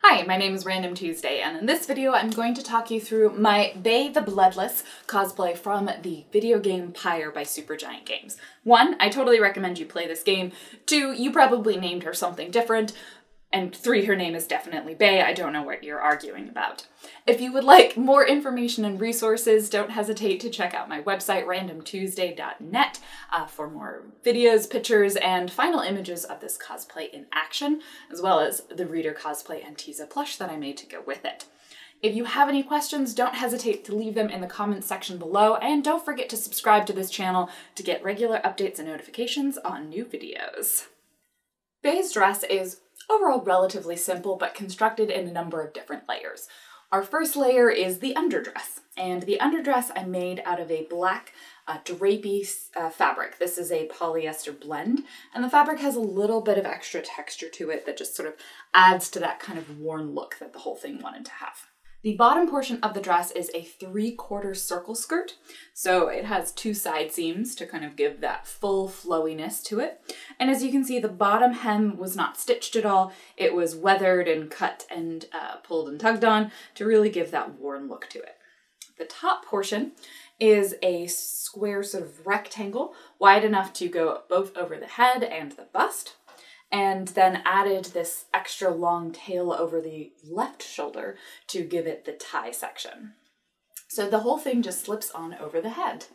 Hi, my name is Random Tuesday, and in this video I'm going to talk you through my Bae the Bloodless cosplay from the video game Pyre by Supergiant games. 1, I totally recommend you play this game. 2, you probably named her something different. And 3, her name is definitely Bae. I don't know what you're arguing about. If you would like more information and resources, don't hesitate to check out my website, randomtuesday.net, for more videos, pictures, and final images of this cosplay in action, as well as the Reader cosplay and Tiza plush that I made to go with it. If you have any questions, don't hesitate to leave them in the comments section below, and don't forget to subscribe to this channel to get regular updates and notifications on new videos. Bae's dress is overall relatively simple, but constructed in a number of different layers. Our first layer is the underdress, and the underdress I made out of a black drapey fabric. This is a polyester blend, and the fabric has a little bit of extra texture to it that just sort of adds to that kind of worn look that the whole thing wanted to have. The bottom portion of the dress is a 3/4 circle skirt, so it has 2 side seams to kind of give that full flowiness to it. And as you can see, the bottom hem was not stitched at all. It was weathered and cut and pulled and tugged on to really give that worn look to it. The top portion is a square sort of rectangle, wide enough to go both over the head and the bust, and then added this extra long tail over the left shoulder to give it the tie section. So the whole thing just slips on over the head.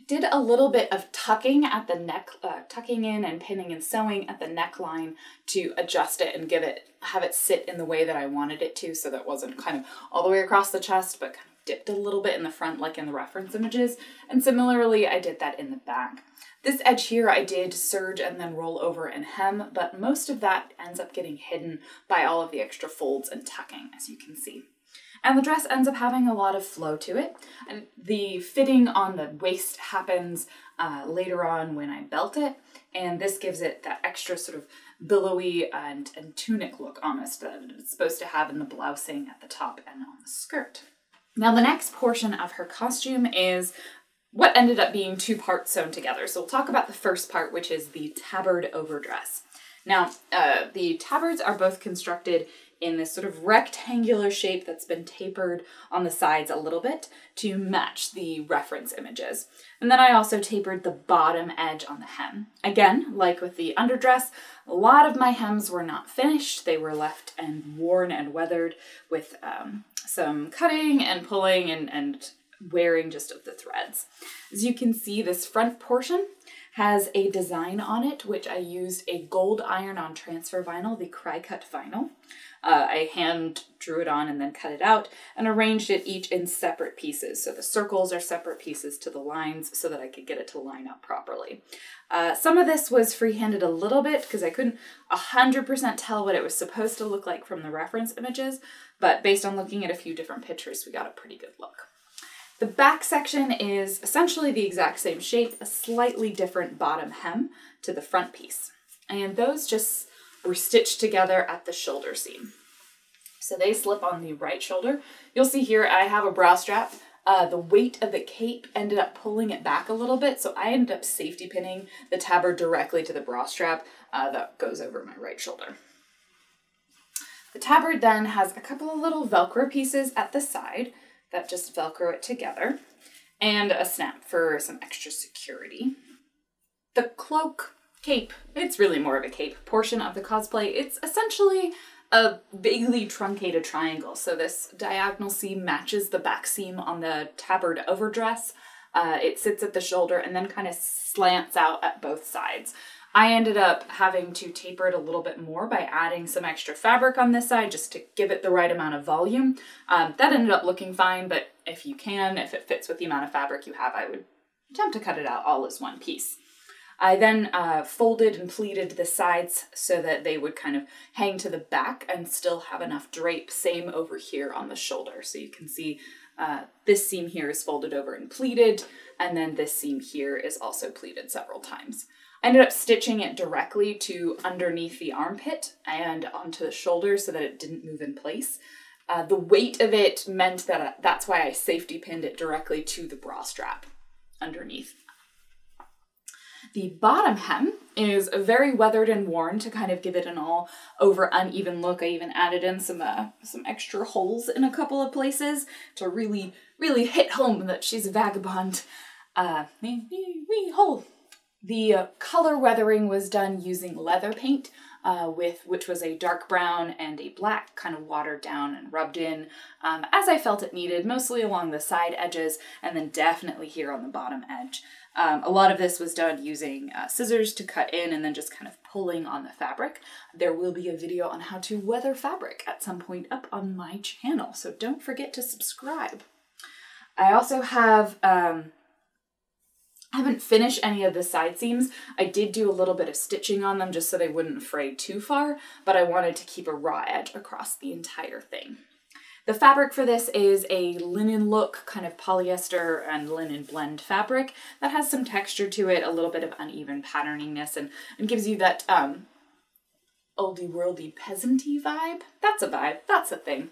Did a little bit of tucking at the neck, tucking in and pinning and sewing at the neckline to adjust it and have it sit in the way that I wanted it to, so that it wasn't kind of all the way across the chest, but kind of dipped a little bit in the front like in the reference images. And similarly, I did that in the back. This edge here I did serge and then roll over and hem, but most of that ends up getting hidden by all of the extra folds and tucking, as you can see. And the dress ends up having a lot of flow to it. And the fitting on the waist happens later on when I belt it, and this gives it that extra sort of billowy and tunic look almost that it's supposed to have in the blousing at the top and on the skirt. Now the next portion of her costume is what ended up being 2 parts sewn together. So we'll talk about the first part, which is the tabard overdress. Now, the tabards are both constructed in this sort of rectangular shape that's been tapered on the sides a little bit to match the reference images. And then I also tapered the bottom edge on the hem. Again, like with the underdress, a lot of my hems were not finished. They were left and worn and weathered with some cutting and pulling and wearing just of the threads. As you can see, this front portion has a design on it, which I used a gold iron-on transfer vinyl, the Cry-Cut vinyl. I hand drew it on and then cut it out and arranged it each in separate pieces. So the circles are separate pieces to the lines so that I could get it to line up properly. Some of this was freehanded a little bit because I couldn't 100% tell what it was supposed to look like from the reference images, but based on looking at a few different pictures, we got a pretty good look. The back section is essentially the exact same shape, a slightly different bottom hem to the front piece. And those just were stitched together at the shoulder seam. So they slip on the right shoulder. You'll see here I have a bra strap. The weight of the cape ended up pulling it back a little bit, so I ended up safety pinning the tabard directly to the bra strap that goes over my right shoulder. The tabard then has a couple of little Velcro pieces at the side that just Velcro it together, and a snap for some extra security. The cloak cape, it's really more of a cape portion of the cosplay. It's essentially a vaguely truncated triangle. So this diagonal seam matches the back seam on the tabard overdress. It sits at the shoulder and then kind of slants out at both sides. I ended up having to taper it a little bit more by adding some extra fabric on this side just to give it the right amount of volume. That ended up looking fine, but if it fits with the amount of fabric you have, I would attempt to cut it out all as one piece. I then folded and pleated the sides so that they would kind of hang to the back and still have enough drape. Same over here on the shoulder. So you can see this seam here is folded over and pleated, and then this seam here is also pleated several times. I ended up stitching it directly to underneath the armpit and onto the shoulder so that it didn't move in place. The weight of it meant that that's why I safety pinned it directly to the bra strap underneath. The bottom hem is very weathered and worn to kind of give it an all over uneven look. I even added in some extra holes in a couple of places to really hit home that she's a vagabond. Hole. The color weathering was done using leather paint, which was a dark brown and a black, kind of watered down and rubbed in as I felt it needed, mostly along the side edges and then definitely here on the bottom edge. A lot of this was done using scissors to cut in and then just kind of pulling on the fabric. There will be a video on how to weather fabric at some point up on my channel, so don't forget to subscribe. I also have, I haven't finished any of the side seams. I did do a little bit of stitching on them just so they wouldn't fray too far, but I wanted to keep a raw edge across the entire thing. The fabric for this is a linen look, kind of polyester and linen blend fabric that has some texture to it, a little bit of uneven patterniness, and gives you that oldie worldy peasanty vibe. That's a vibe, that's a thing.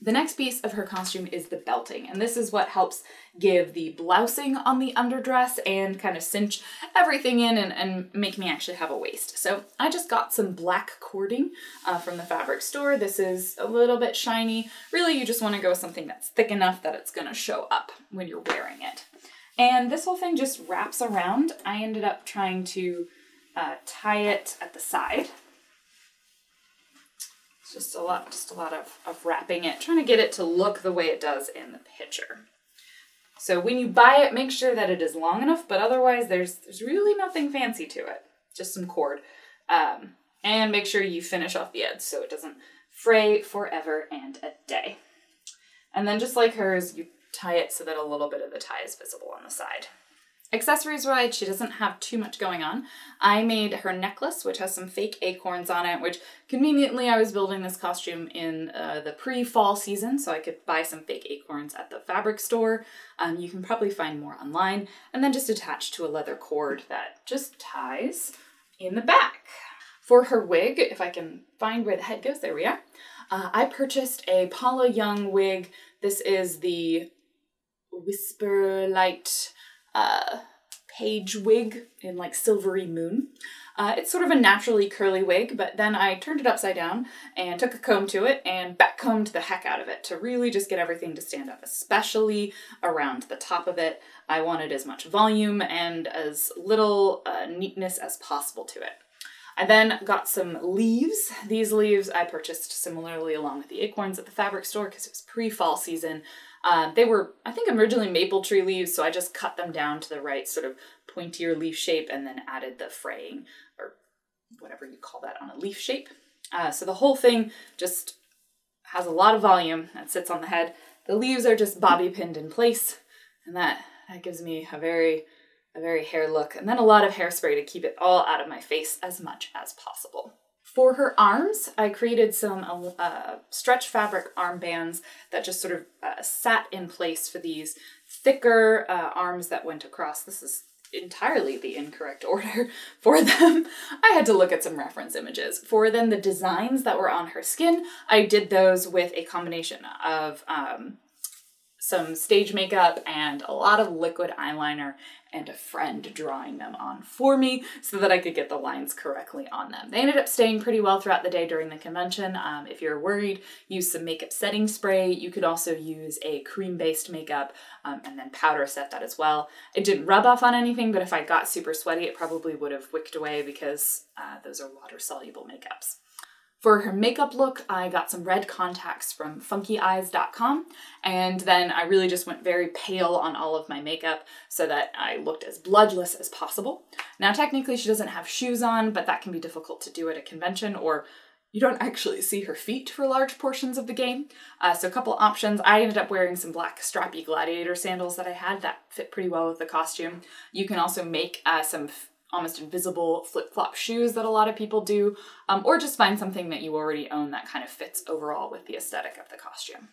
The next piece of her costume is the belting, and this is what helps give the blousing on the underdress and kind of cinch everything in and make me actually have a waist. So I just got some black cording from the fabric store. This is a little bit shiny. Really, you just want to go with something that's thick enough that it's going to show up when you're wearing it. And this whole thing just wraps around. I ended up trying to tie it at the side. Just a lot of wrapping it, trying to get it to look the way it does in the picture. So when you buy it, make sure that it is long enough, but otherwise there's really nothing fancy to it, just some cord. And make sure you finish off the edge so it doesn't fray forever and a day. And then just like hers, you tie it so that a little bit of the tie is visible on the side. Accessories-wise, she doesn't have too much going on. I made her necklace, which has some fake acorns on it, which conveniently I was building this costume in the pre-fall season, so I could buy some fake acorns at the fabric store. You can probably find more online, and then just attach to a leather cord that just ties in the back. For her wig, if I can find where the head goes, there we are. I purchased a Paula Young wig. This is the Whisper Light page wig in like Silvery Moon. It's sort of a naturally curly wig, but then I turned it upside down and took a comb to it and backcombed the heck out of it to really just get everything to stand up, especially around the top of it. I wanted as much volume and as little neatness as possible to it. I then got some leaves. These leaves I purchased similarly along with the acorns at the fabric store because it was pre-fall season. They were, I think, originally maple tree leaves, so I just cut them down to the right sort of pointier leaf shape and then added the fraying, or whatever you call that, on a leaf shape. So the whole thing just has a lot of volume and sits on the head. The leaves are just bobby pinned in place, and that gives me a very hair look, and then a lot of hairspray to keep it all out of my face as much as possible. For her arms, I created some stretch fabric armbands that just sort of sat in place for these thicker arms that went across. This is entirely the incorrect order for them. I had to look at some reference images. For then the designs that were on her skin, I did those with a combination of some stage makeup and a lot of liquid eyeliner and a friend drawing them on for me so that I could get the lines correctly on them. They ended up staying pretty well throughout the day during the convention. If you're worried, use some makeup setting spray. You could also use a cream-based makeup and then powder set that as well. It didn't rub off on anything, but if I got super sweaty, it probably would have wicked away because those are water-soluble makeups. For her makeup look, I got some red contacts from funkyeyes.com, and then I really just went very pale on all of my makeup so that I looked as bloodless as possible. Now, technically she doesn't have shoes on, but that can be difficult to do at a convention, or you don't actually see her feet for large portions of the game. So a couple options. I ended up wearing some black strappy gladiator sandals that I had that fit pretty well with the costume. You can also make some almost invisible flip-flop shoes that a lot of people do, or just find something that you already own that kind of fits overall with the aesthetic of the costume.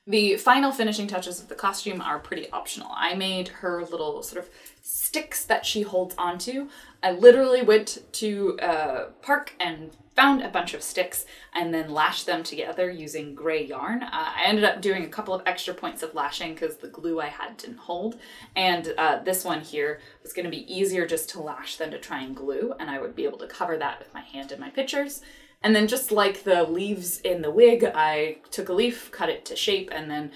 The final finishing touches of the costume are pretty optional. I made her little sort of sticks that she holds onto. I literally went to a park and found a bunch of sticks and then lashed them together using gray yarn. I ended up doing a couple of extra points of lashing because the glue I had didn't hold. And this one here was going to be easier just to lash than to try and glue, and I would be able to cover that with my hand in my pictures. And then just like the leaves in the wig, I took a leaf, cut it to shape, and then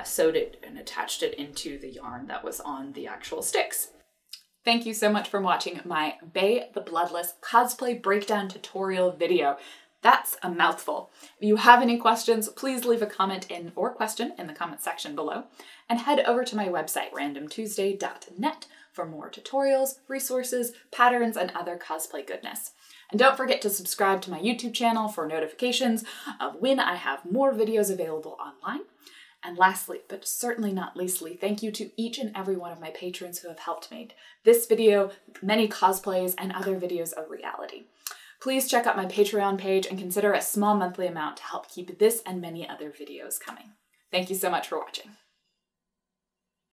sewed it and attached it into the yarn that was on the actual sticks. Thank you so much for watching my Bae the Bloodless cosplay breakdown tutorial video. That's a mouthful. If you have any questions, please leave a comment or question in the comment section below, and head over to my website, randomtuesday.net, for more tutorials, resources, patterns, and other cosplay goodness. And don't forget to subscribe to my YouTube channel for notifications of when I have more videos available online. And lastly, but certainly not leastly, thank you to each and every one of my patrons who have helped make this video, many cosplays, and other videos a reality. Please check out my Patreon page and consider a small monthly amount to help keep this and many other videos coming. Thank you so much for watching.